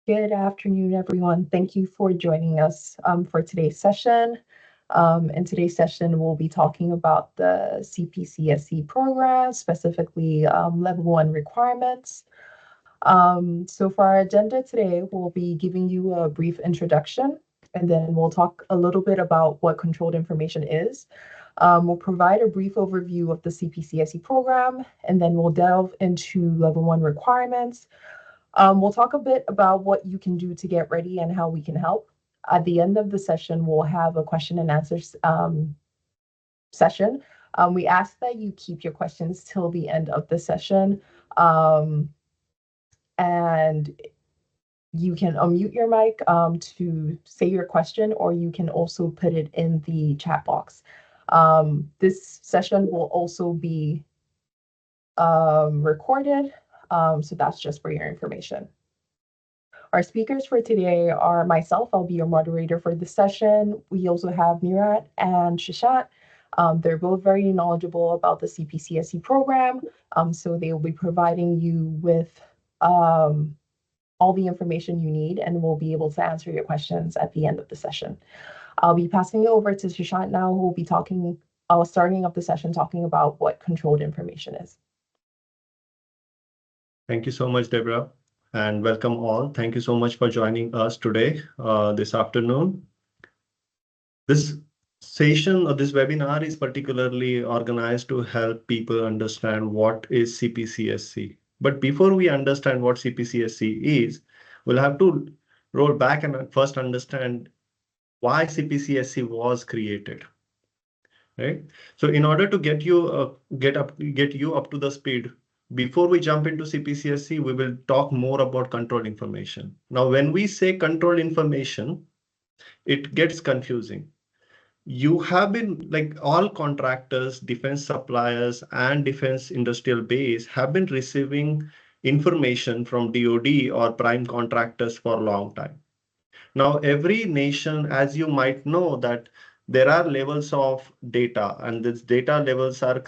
Good afternoon, everyone. Thank you for joining us for today's session. In today's session, we'll be talking about the CPCSC program, specifically Level 1 requirements. So for our agenda today, we'll be giving you a brief introduction, and then we'll talk a little bit about what controlled information is. We'll provide a brief overview of the CPCSC program, and then we'll delve into Level 1 requirements. We'll talk a bit about what you can do to get ready and how we can help. At the end of the session, we'll have a question and answer session. We ask that you keep your questions till the end of the session. And you can unmute your mic to say your question, or you can also put it in the chat box. This session will also be recorded, so that's just for your information. Our speakers for today are myself. I'll be your moderator for the session. We also have Murat and Sushant. They're both very knowledgeable about the CPCSC program, so they will be providing you with all the information you need, and we'll be able to answer your questions at the end of the session. I'll be passing it over to Sushant now, who will be starting up the session talking about what controlled information is. Thank you so much, Deborah, and welcome all. Thank you so much for joining us today, this afternoon. This session or this webinar is particularly organized to help people understand what is CPCSC. But before we understand what CPCSC is, we'll have to roll back and first understand why CPCSC was created. Right? So in order to get you up to the speed, before we jump into CPCSC, we will talk more about control information. Now, when we say control information, it gets confusing. You have been, like all contractors, defense suppliers, and defense industrial base have been receiving information from DoD or prime contractors for a long time. Now, every nation, as you might know, that there are levels of data, and these data levels are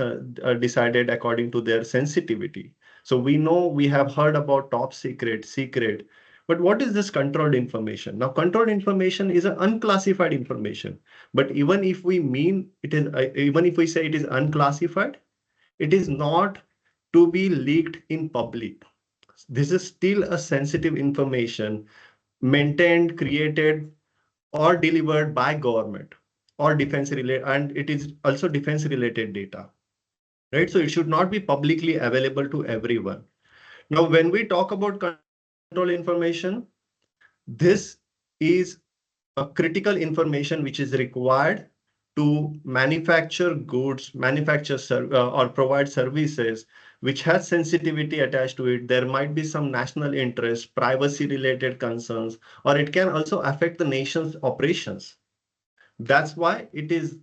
decided according to their sensitivity. So we know, we have heard about top secret, secret, but what is this controlled information? Now, controlled information is an unclassified information, but even if we mean it is, even if we say it is unclassified, it is not to be leaked in public. This is still a sensitive information maintained, created, or delivered by government or defense related, and it is also defense related data, right? So it should not be publicly available to everyone. Now, when we talk about control information, this is a critical information which is required to manufacture goods, or provide services which has sensitivity attached to it. There might be some national interest, privacy related concerns, or it can also affect the nation's operations. That's why it is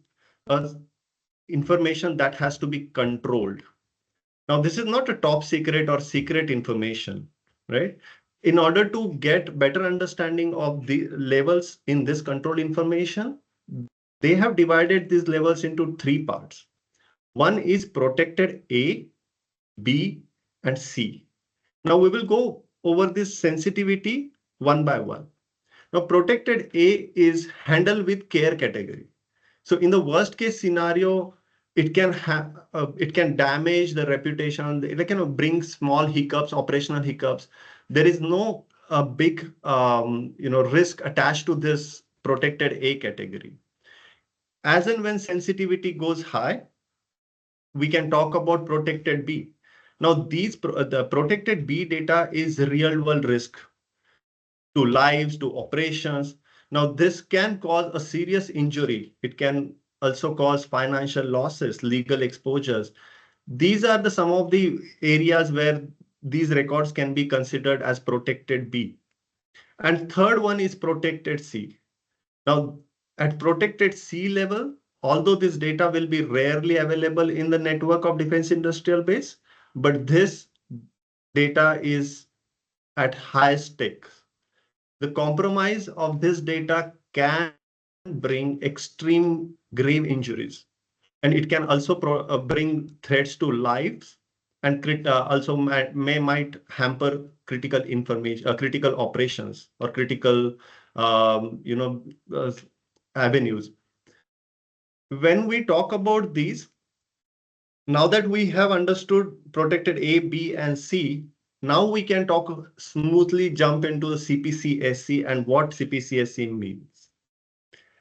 information that has to be controlled. Now, this is not a top secret or secret information, right? In order to get better understanding of the levels in this control information, they have divided these levels into three parts. One is protected A, B, and C. Now we will go over this sensitivity one by one. Now, protected A is handled with care category. So in the worst case scenario, it can damage the reputation. It can bring small hiccups, operational hiccups. There is no big risk attached to this protected A category. As and when sensitivity goes high, we can talk about protected B. Now, the protected B data is real world risk to lives, to operations. Now, this can cause a serious injury. It can also cause financial losses, legal exposures. These are some of the areas where these records can be considered as protected B. And third one is protected C. Now, at protected C level, although this data will be rarely available in the network of defense industrial base, but this data is at high stakes. The compromise of this data can bring extreme grave injuries, and it can also bring threats to lives and also might hamper critical information, critical operations or critical, uh, avenues. When we talk about these, now that we have understood protected A, B, and C, now we can talk smoothly jump into the CPCSC and what CPCSC means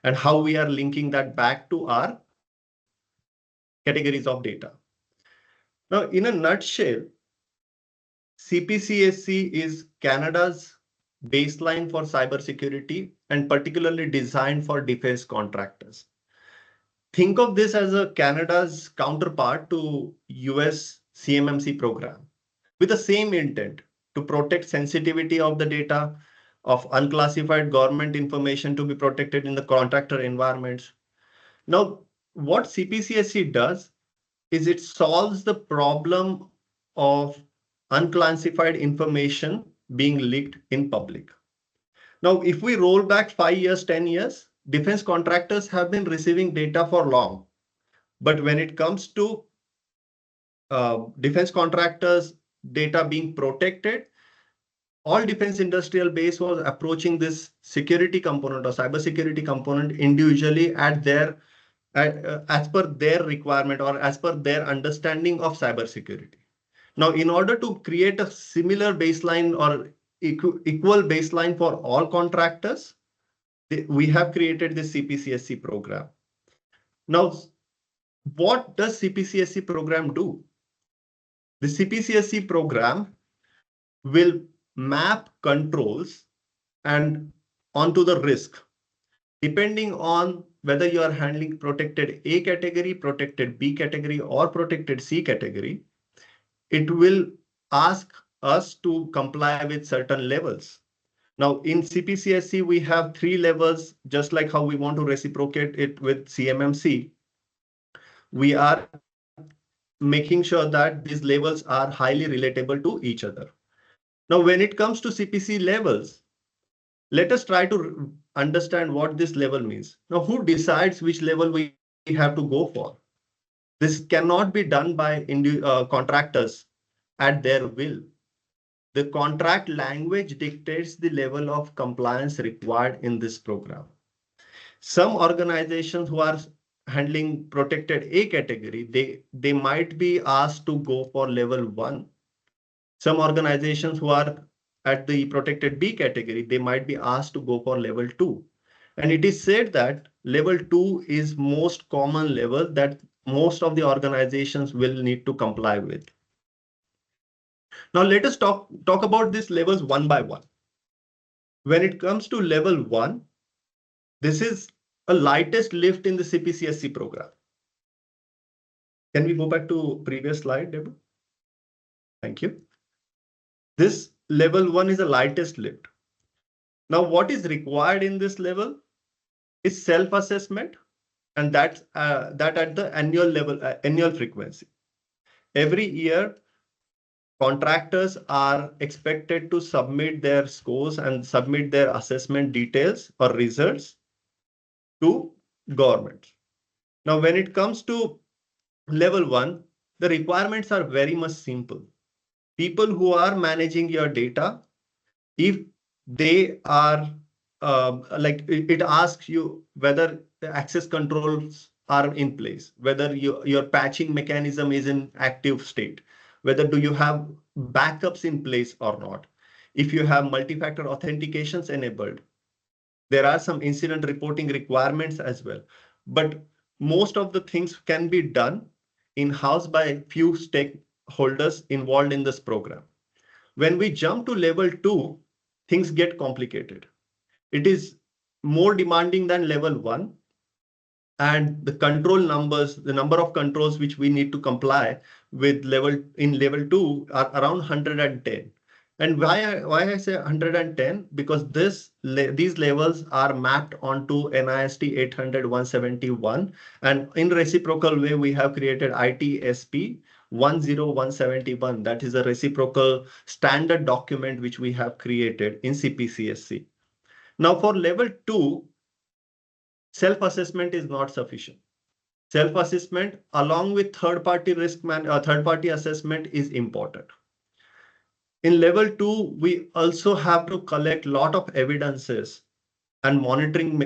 and how we are linking that back to our categories of data. Now, in a nutshell, CPCSC is Canada's baseline for cybersecurity and particularly designed for defense contractors. Think of this as a Canada's counterpart to US CMMC program with the same intent to protect sensitivity of the data of unclassified government information to be protected in the contractor environments. Now, what CPCSC does is it solves the problem of unclassified information being leaked in public. Now, if we roll back 5 years, 10 years, defense contractors have been receiving data for long. But when it comes to defense contractors' data being protected, all defense industrial base was approaching this security component or cybersecurity component individually at their as per their requirement or as per their understanding of cybersecurity. Now, in order to create a similar baseline or equal baseline for all contractors, we have created this CPCSC program. Now, what does CPCSC program do? The CPCSC program will map controls and onto the risk, depending on whether you are handling protected A category, protected B category, or protected C category. It will ask us to comply with certain levels. Now, in CPCSC, we have 3 levels, just like how we want to reciprocate it with CMMC. We are making sure that these levels are highly relatable to each other. Now, when it comes to CPC levels, let us try to understand what this level means. Now, who decides which level we have to go for? This cannot be done by contractors at their will. The contract language dictates the level of compliance required in this program. Some organizations who are handling protected A category, they might be asked to go for level 1. Some organizations who are at the protected B category, they might be asked to go for level 2. And it is said that level 2 is most common level that most of the organizations will need to comply with. Now let us talk about these levels one by one. When it comes to level 1, this is a lightest lift in the CPCSC program. Can we go back to previous slide, Deborah? Thank you. This level 1 is the lightest lift. Now, what is required in this level is self-assessment, and that at the annual level, annual frequency. Every year, contractors are expected to submit their scores and submit their assessment details or results to government. Now, when it comes to level 1, the requirements are very much simple. People who are managing your data, if they are like it asks you whether the access controls are in place, whether your patching mechanism is in active state, whether do you have backups in place or not. If you have multi-factor authentications enabled, there are some incident reporting requirements as well. But most of the things can be done in-house by few stakeholders involved in this program. When we jump to level 2, things get complicated. It is more demanding than level 1. And the control numbers, the number of controls which we need to comply with level 2 are around 110. And why I say 110? Because these levels are mapped onto NIST 800-171. And in reciprocal way, we have created ITSP 10171. That is a reciprocal standard document which we have created in CPCSC. Now for level 2, self-assessment is not sufficient. Self-assessment along with third-party third-party assessment is important. In level 2, we also have to collect a lot of evidences and monitoring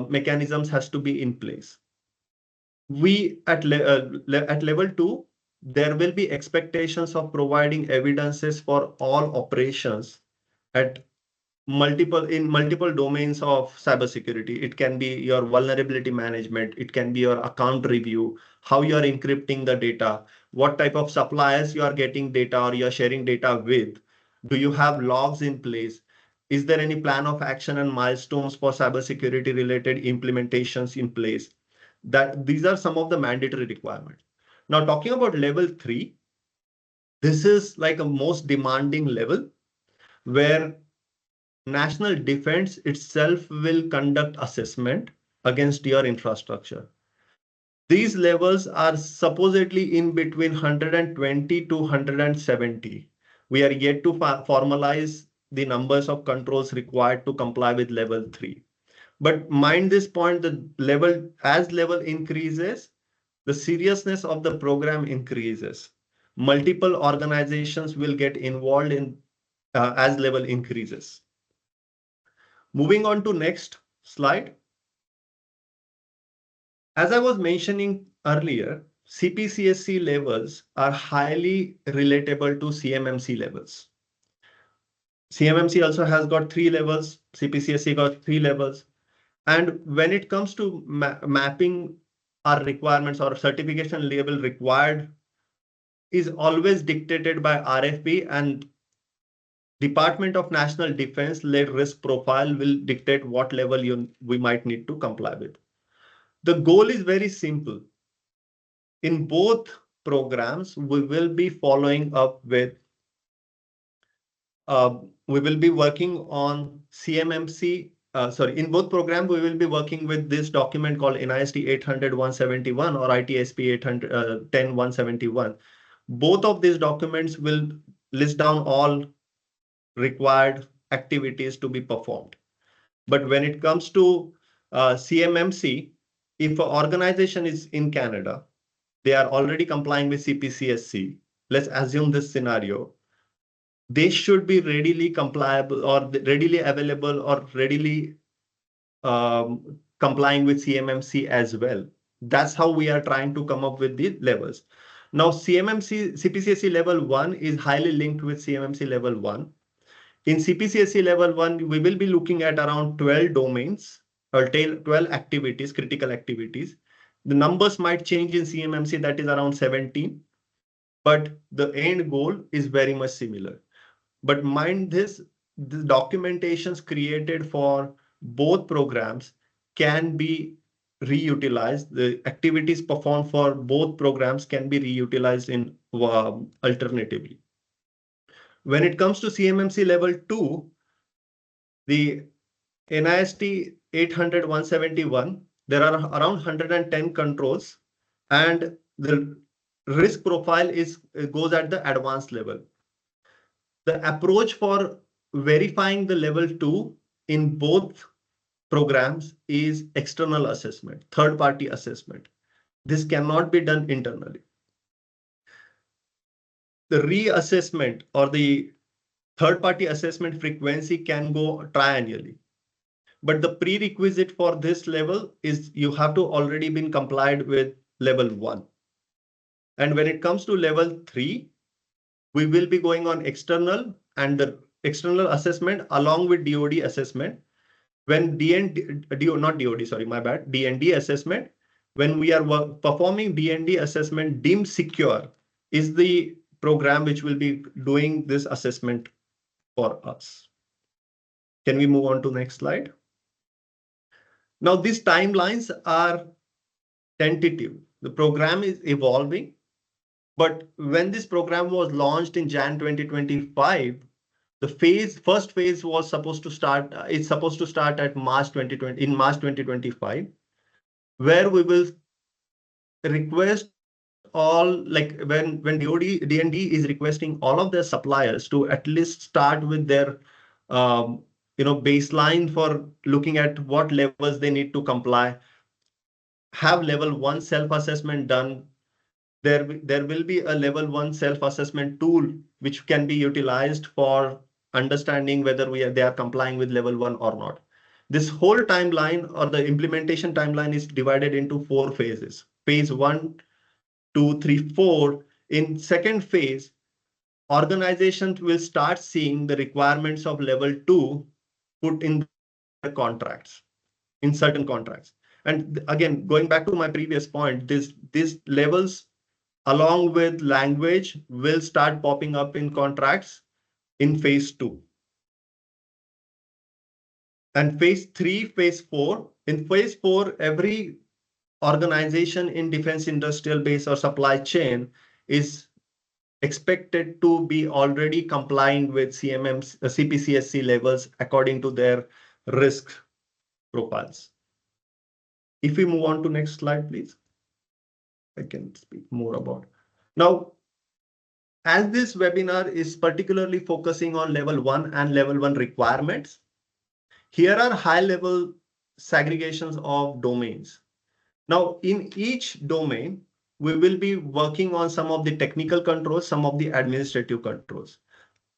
mechanisms has to be in place. We at level 2, there will be expectations of providing evidences for all operations at multiple domains of cybersecurity. It can be your vulnerability management, it can be your account review, how you are encrypting the data, what type of suppliers you are getting data or you are sharing data with. Do you have logs in place? Is there any plan of action and milestones for cybersecurity related implementations in place? That these are some of the mandatory requirements. Now talking about level 3, this is like a most demanding level where national defense itself will conduct assessment against your infrastructure. These levels are supposedly in between 120 to 170. We are yet to formalize the numbers of controls required to comply with level 3. But mind this point, the level as level increases, the seriousness of the program increases. Multiple organizations will get involved in as level increases. Moving on to next slide. As I was mentioning earlier, CPCSC levels are highly relatable to CMMC levels. CMMC also has got 3 levels, CPCSC got 3 levels. And when it comes to mapping our requirements or certification level required is always dictated by RFP, and Department of National Defense led risk profile will dictate what level we might need to comply with. The goal is very simple. In both programs, we will be following up with, we will be working on CMMC. In both programs, we will be working with this document called NIST 800-171 or ITSP 810-171. Both of these documents will list down all required activities to be performed. But when it comes to CMMC, if an organization is in Canada, they are already complying with CPCSC. Let's assume this scenario. They should be readily compliable or readily available or readily complying with CMMC as well. That's how we are trying to come up with the levels. Now, CPCSC level 1 is highly linked with CMMC level 1. In CPCSC level 1, we will be looking at around 12 domains or 12 activities, critical activities. The numbers might change in CMMC, that is around 17, but the end goal is very much similar. But mind this, the documentations created for both programs can be reutilized. The activities performed for both programs can be reutilized in alternatively. When it comes to CMMC level 2, the NIST 800-171, there are around 110 controls, and the risk profile goes at the advanced level. The approach for verifying the level 2 in both programs is external assessment, third-party assessment. This cannot be done internally. The reassessment or the third-party assessment frequency can go triennially. But the prerequisite for this level is you have to already been complied with level 1. And when it comes to level 3, we will be going on external and the external assessment along with DoD assessment. When DND assessment, when we are performing DND assessment, deemed secure is the program which will be doing this assessment for us. Can we move on to next slide? Now, these timelines are tentative. The program is evolving, but when this program was launched in Jan 2025, the first phase was supposed to start. It's supposed to start at March 2025, where we will request all, like when DND is requesting all of their suppliers to at least start with their baseline for looking at what levels they need to comply. have level 1 self-assessment done, there will be a level 1 self-assessment tool which can be utilized for understanding whether they are complying with level 1 or not. This whole timeline or the implementation timeline is divided into 4 phases. Phase 1, 2, 3, 4. In second phase, organizations will start seeing the requirements of level 2 put in their contracts, in certain contracts. And again, going back to my previous point, these levels along with language will start popping up in contracts in phase 2. And phase 3, phase 4. In phase 4, every organization in defense industrial base or supply chain is expected to be already complying with CPCSC levels according to their risk profiles. If we move on to next slide, please. I can speak more about. Now, as this webinar is particularly focusing on level 1 and level 1 requirements, here are high-level segregations of domains. Now, in each domain, we will be working on some of the technical controls, some of the administrative controls.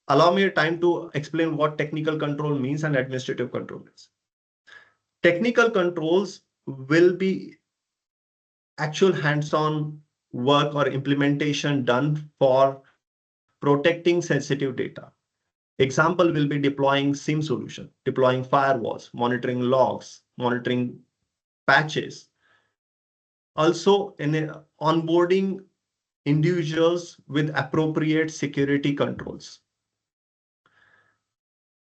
Allow me a time to explain what technical control means and administrative control is. Technical controls will be actual hands-on work or implementation done for protecting sensitive data. Example will be deploying SIM solution, deploying firewalls, monitoring logs, monitoring patches. Also, in onboarding individuals with appropriate security controls.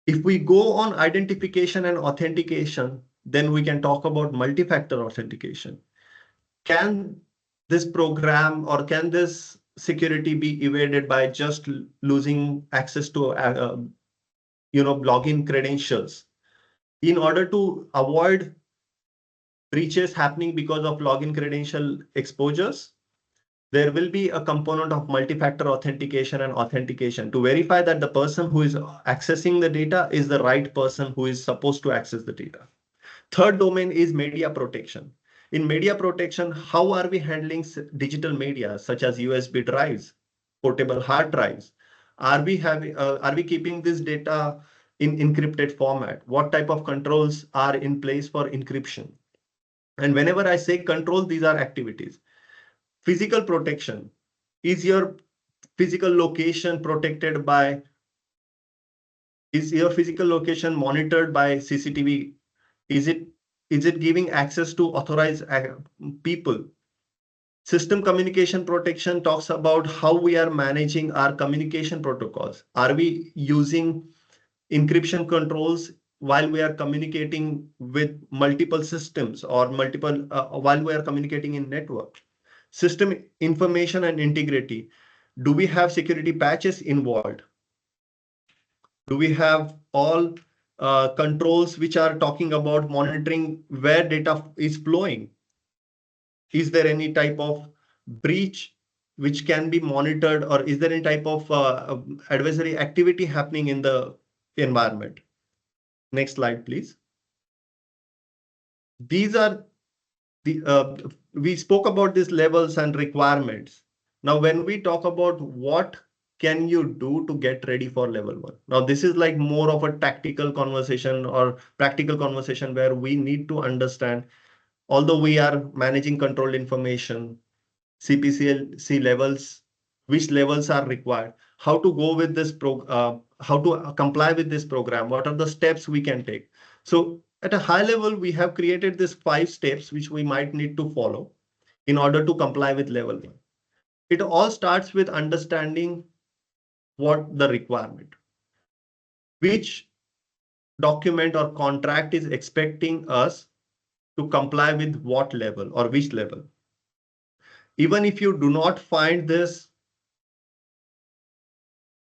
If we go on identification and authentication, then we can talk about multi-factor authentication. Can this program or can this security be evaded by just losing access to login credentials? In order to avoid breaches happening because of login credential exposures, there will be a component of multi-factor authentication and authentication to verify that the person who is accessing the data is the right person who is supposed to access the data. Third domain is media protection. In media protection, how are we handling digital media such as USB drives, portable hard drives? Are we keeping this data in encrypted format? What type of controls are in place for encryption? And whenever I say control, these are activities. Physical protection. Is your physical location protected by, is your physical location monitored by CCTV? Is it giving access to authorized people? System communication protection talks about how we are managing our communication protocols. Are we using encryption controls while we are communicating with multiple systems or while we are communicating in network? System information and integrity. Do we have security patches involved? Do we have all controls which are talking about monitoring where data is flowing? Is there any type of breach which can be monitored, or is there any type of adversary activity happening in the environment? Next slide, please. These are we spoke about these levels and requirements. Now, when we talk about what can you do to get ready for level 1? Now, this is like more of a tactical conversation or practical conversation where we need to understand, although we are managing controlled information, CPCSC levels, which levels are required, how to go with this how to comply with this program, what are the steps we can take. So at a high level, we have created these 5 steps which we might need to follow in order to comply with level 1. It all starts with understanding what the requirement, which document or contract is expecting us to comply with what level or which level. Even if you do not find this,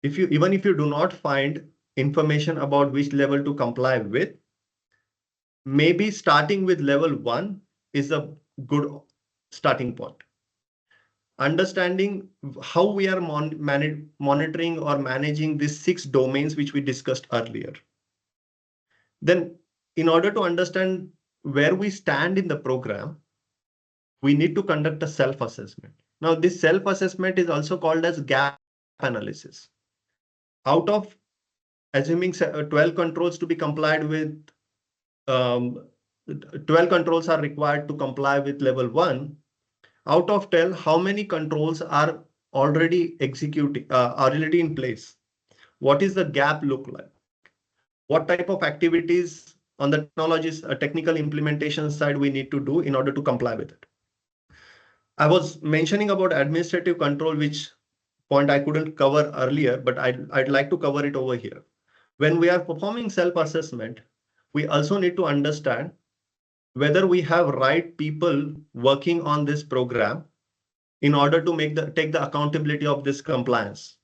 even if you do not find information about which level to comply with, maybe starting with level 1 is a good starting point. Understanding how we are monitoring or managing these 6 domains which we discussed earlier. Then, in order to understand where we stand in the program, we need to conduct a self-assessment. Now, this self-assessment is also called as gap analysis. Out of assuming 12 controls to be complied with, 12 controls are required to comply with level 1. Out of 10, how many controls are already already in place? What is the gap look like? What type of activities on the technologies, technical implementation side we need to do in order to comply with it? I was mentioning about administrative control, which point I couldn't cover earlier, but I'd like to cover it over here. When we are performing self-assessment, we also need to understand whether we have right people working on this program in order to take the accountability of this compliance.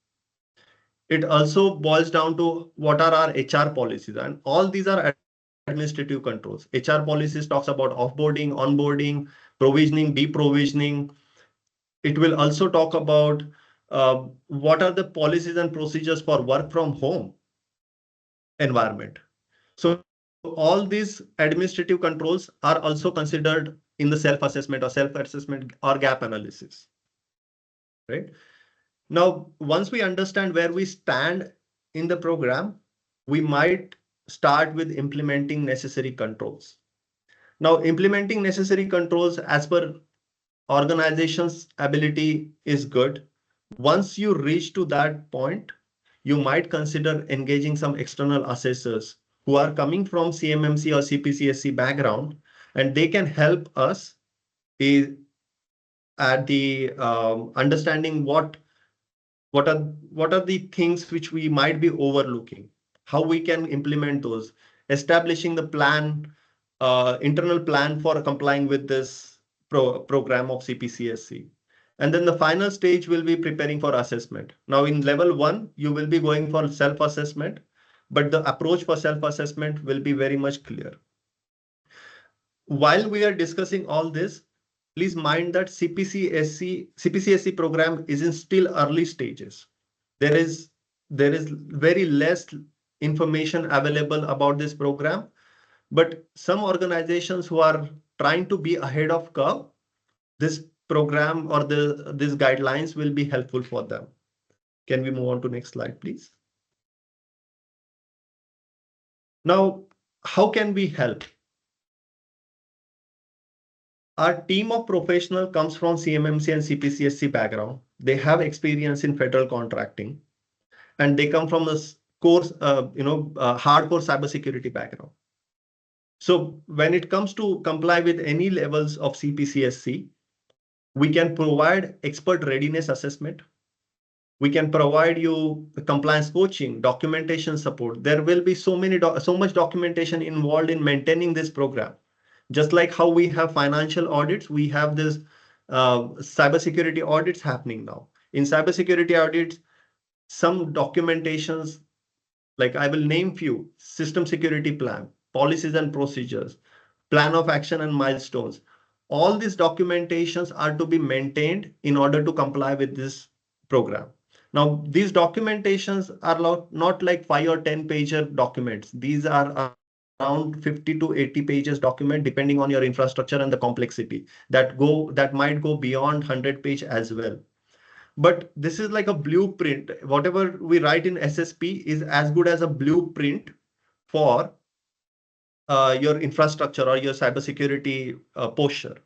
It also boils down to what are our HR policies, and all these are administrative controls. HR policies talks about offboarding, onboarding, provisioning, deprovisioning. It will also talk about what are the policies and procedures for work from home environment. So all these administrative controls are also considered in the self-assessment or gap analysis, right? Now, once we understand where we stand in the program, we might start with implementing necessary controls. Now, implementing necessary controls as per organization's ability is good. Once you reach to that point, you might consider engaging some external assessors who are coming from CMMC or CPCSC background, and they can help us at the understanding what are the things which we might be overlooking, how we can implement those, establishing the plan, internal plan for complying with this program of CPCSC. And then the final stage will be preparing for assessment. Now in level 1, you will be going for self-assessment, but the approach for self-assessment will be very much clear. While we are discussing all this, please mind that CPCSC program is in still early stages. There is very less information available about this program, but some organizations who are trying to be ahead of curve, this program or these guidelines will be helpful for them. Can we move on to next slide, please? Now, how can we help? Our team of professionals comes from CMMC and CPCSC background. They have experience in federal contracting, and they come from this course, hardcore cybersecurity background. So when it comes to comply with any levels of CPCSC, we can provide expert readiness assessment. We can provide you compliance coaching, documentation support. There will be so much documentation involved in maintaining this program. Just like how we have financial audits, we have this cybersecurity audits happening now. In cybersecurity audits, some documentations, like I will name few: system security plan, policies and procedures, plan of action and milestones. All these documentations are to be maintained in order to comply with this program. Now, these documentations are not like 5 or 10 pager documents. These are around 50 to 80 pages document, depending on your infrastructure and the complexity that might go beyond 100 page as well. But this is like a blueprint. Whatever we write in SSP is as good as a blueprint for your infrastructure or your cybersecurity posture.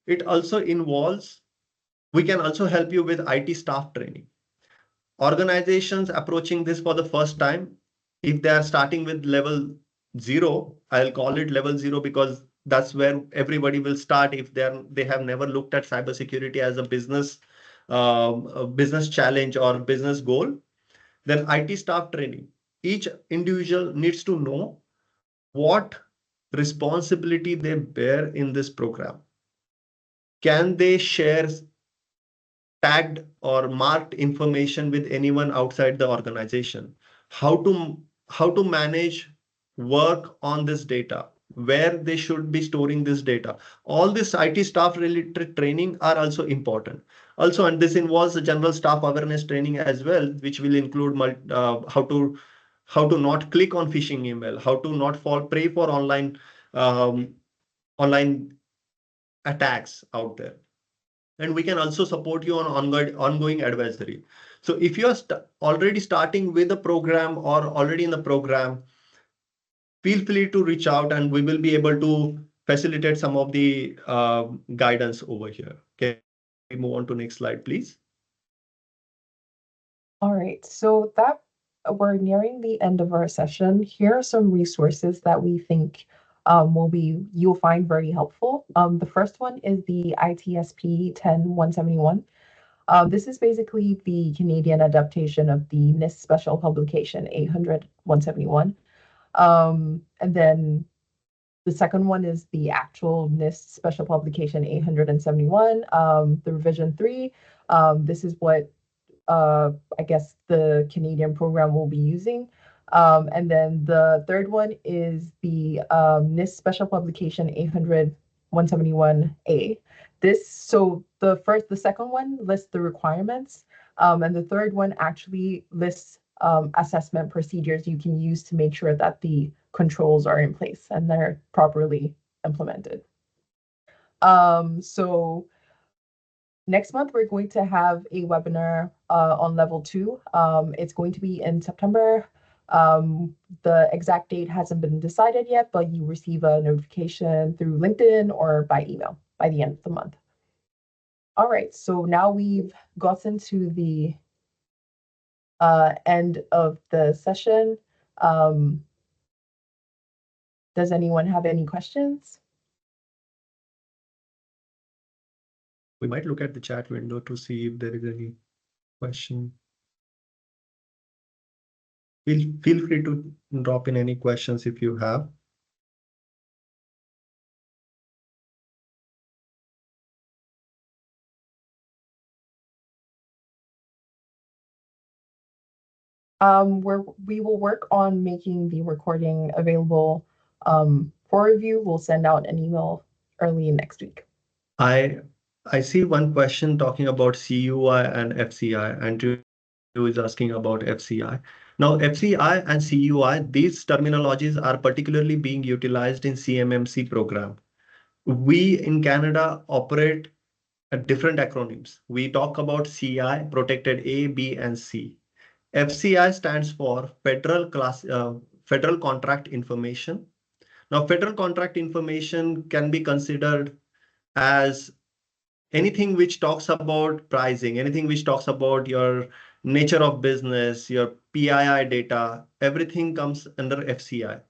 It also involves, we can also help you with IT staff training. Organizations approaching this for the first time, if they are starting with level 0, I'll call it level 0 because that's where everybody will start if they have never looked at cybersecurity as a business challenge or business goal. Then IT staff training. Each individual needs to know what responsibility they bear in this program. Can they share tagged or marked information with anyone outside the organization? How to manage work on this data, where they should be storing this data. All this IT staff related training are also important. Also, and this involves the general staff awareness training as well, which will include how to not click on phishing email, how to not fall prey for online attacks out there. And we can also support you on ongoing advisory. So if you are already starting with a program or already in the program, feel free to reach out and we will be able to facilitate some of the guidance over here. Can we move on to next slide, please? All right, so that we're nearing the end of our session. Here are some resources that we think you'll find very helpful. The first one is the ITSP 10171. This is basically the Canadian adaptation of the NIST Special Publication 800-171. And then the second one is the actual NIST Special Publication 871, the revision 3. This is what I guess the Canadian program will be using. And then the third one is the NIST Special Publication 800-171A. The second one lists the requirements, and the third one actually lists assessment procedures you can use to make sure that the controls are in place and they're properly implemented. So next month, we're going to have a webinar on level 2. It's going to be in September. The exact date hasn't been decided yet, but you receive a notification through LinkedIn or by email by the end of the month. All right, so now we've gotten to the end of the session. Does anyone have any questions? We might look at the chat window to see if there is any question. Feel free to drop in any questions if you have. We will work on making the recording available for review. We'll send out an email early next week. I see one question talking about CUI and FCI. Andrew is asking about FCI. Now, FCI and CUI, these terminologies are particularly being utilized in CMMC program. We in Canada operate at different acronyms. We talk about CI, protected A, B, and C. FCI stands for Federal Contract Information. Now, Federal Contract Information can be considered as anything which talks about pricing, anything which talks about your nature of business, your PII data, everything comes under FCI.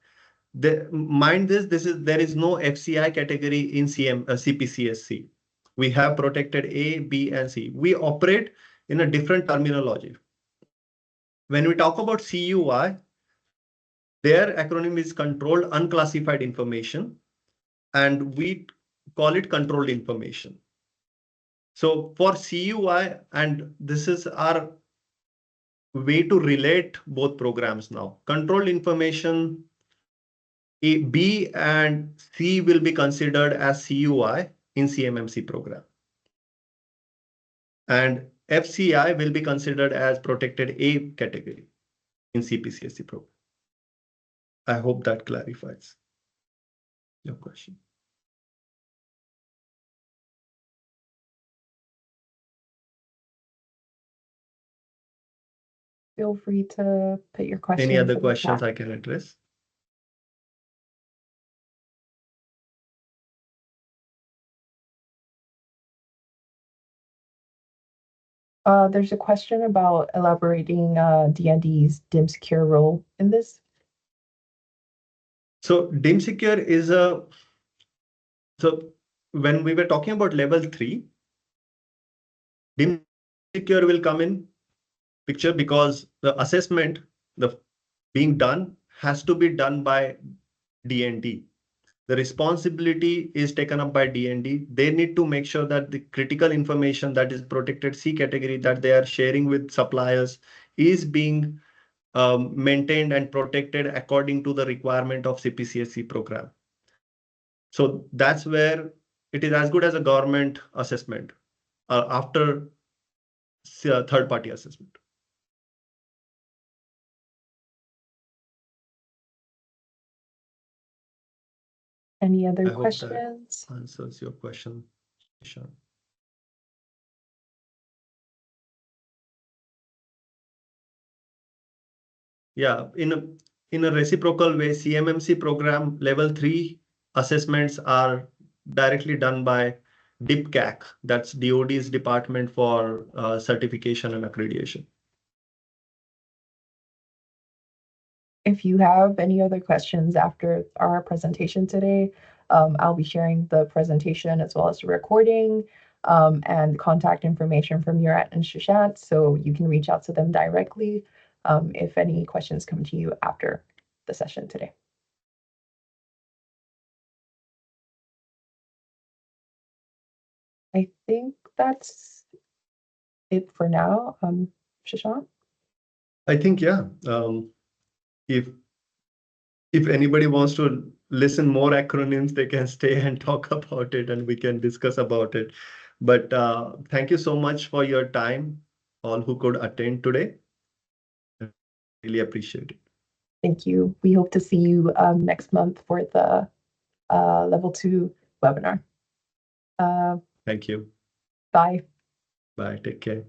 Mind this, there is no FCI category in CPCSC. We have protected A, B, and C. We operate in a different terminology. When we talk about CUI, their acronym is Controlled Unclassified Information, and we call it Controlled Information. So for CUI, and this is our way to relate both programs now. Controlled information, B and C will be considered as CUI in CMMC program. And FCI will be considered as protected A category in CPCSC program. I hope that clarifies your question. Feel free to put your questions. Any other questions I can address? There's a question about elaborating DND's DIM secure role in this. So DIM secure is so when we were talking about level 3, DIM secure will come in picture because the assessment being done has to be done by DND. The responsibility is taken up by DND. They need to make sure that the critical information that is protected C category that they are sharing with suppliers is being maintained and protected according to the requirement of CPCSC program. So that's where it is as good as a government assessment after third-party assessment. Any other I hope that questions? answers your question, Sushant. Yeah, in a reciprocal way, CMMC program level 3 assessments are directly done by DIPCAC, that's DoD's Department for Certification and Accreditation. If you have any other questions after our presentation today, I'll be sharing the presentation as well as the recording and contact information from Murat and Sushant, so you can reach out to them directly if any questions come to you after the session today. I think that's it for now. Sushant? I think, yeah, if anybody wants to listen more acronyms, they can stay and talk about it and we can discuss about it. But thank you so much for your time, all who could attend today. Really appreciate it. Thank you. We hope to see you next month for the level 2 webinar. Thank you. Bye. Bye. Take care.